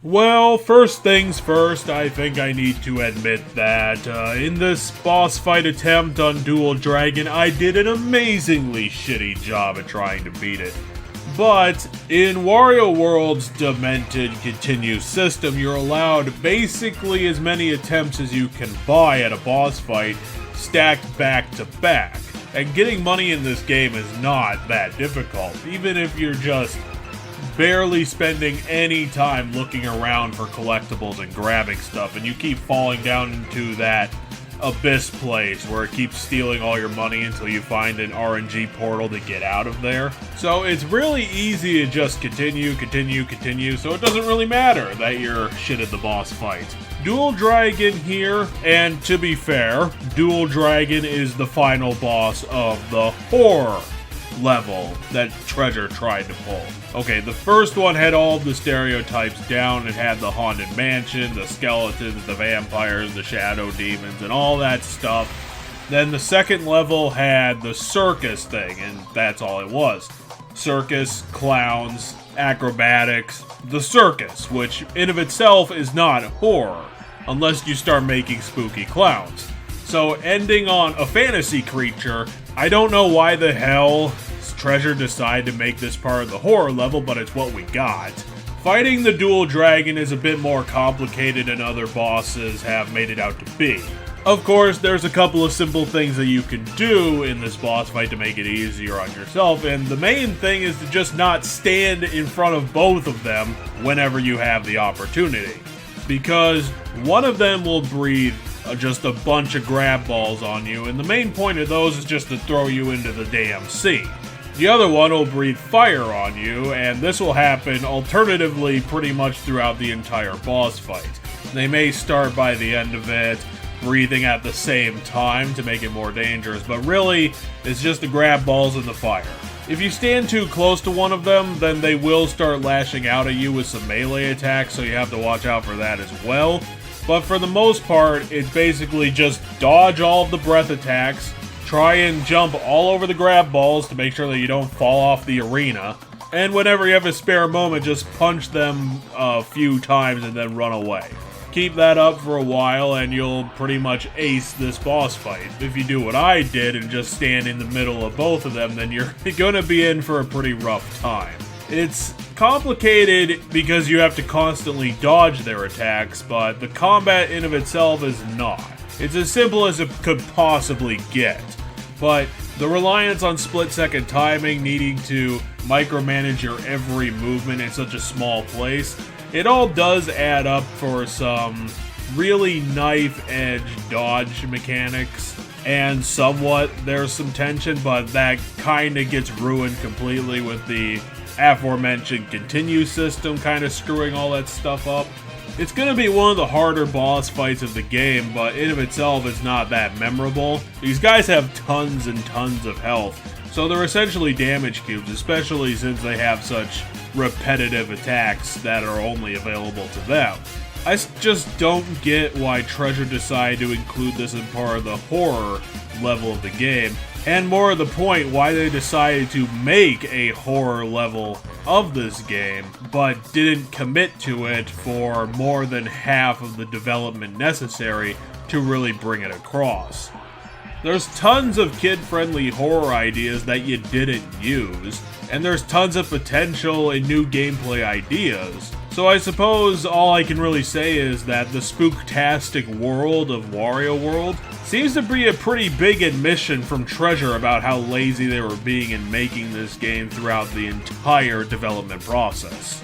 Well, first things first, I think I need to admit that in this boss fight attempt on Dual Dragon, I did an amazingly shitty job at trying to beat it. But in Wario World's Demented Continue system, you're allowed basically as many attempts as you can buy at a boss fight, stacked back to back. And getting money in this game is not that difficult, even if you're just barely spending any time looking around for collectibles and grabbing stuff, and you keep falling down into that abyss place where it keeps stealing all your money until you find an RNG portal to get out of there. So it's really easy to just continue, so it doesn't really matter that you're shit at the boss fight. Dual Dragon here, and to be fair, Dual Dragon is the final boss of the horror level that Treasure tried to pull. Okay, the first one had all the stereotypes down. It had the haunted mansion, the skeletons, the vampires, the shadow demons, and all that stuff. Then the second level had the circus thing, and that's all it was. Circus, clowns, acrobatics, the circus, which in of itself is not horror, unless you start making spooky clowns. So ending on a fantasy creature, I don't know why the hell Treasure decided to make this part of the horror level, but it's what we got. Fighting the Dual Dragon is a bit more complicated than other bosses have made it out to be. Of course, there's a couple of simple things that you can do in this boss fight to make it easier on yourself, and the main thing is to just not stand in front of both of them whenever you have the opportunity. Because one of them will breathe just a bunch of grab balls on you, and the main point of those is just to throw you into the damn sea. The other one will breathe fire on you, and this will happen alternatively pretty much throughout the entire boss fight. They may start by the end of it, breathing at the same time to make it more dangerous, but really, it's just the grab balls and the fire. If you stand too close to one of them, then they will start lashing out at you with some melee attacks, so you have to watch out for that as well. But for the most part, it's basically just dodge all of the breath attacks, try and jump all over the grab balls to make sure that you don't fall off the arena, and whenever you have a spare moment, just punch them a few times and then run away. Keep that up for a while and you'll pretty much ace this boss fight. If you do what I did and just stand in the middle of both of them, then you're gonna be in for a pretty rough time. It's complicated because you have to constantly dodge their attacks, but the combat in of itself is not. It's as simple as it could possibly get, but the reliance on split-second timing, needing to micromanage your every movement in such a small place, it all does add up for some really knife-edge dodge mechanics, and somewhat there's some tension, but that kinda gets ruined completely with the aforementioned continue system kinda screwing all that stuff up. It's gonna be one of the harder boss fights of the game, but in of itself it's not that memorable. These guys have tons and tons of health, so they're essentially damage cubes, especially since they have such repetitive attacks that are only available to them. I just don't get why Treasure decided to include this in part of the horror level of the game, and more to the point, why they decided to make a horror level of this game, but didn't commit to it for more than half of the development necessary to really bring it across. There's tons of kid-friendly horror ideas that you didn't use, and there's tons of potential and new gameplay ideas. So I suppose all I can really say is that the spooktastic world of Wario World seems to be a pretty big admission from Treasure about how lazy they were being in making this game throughout the entire development process.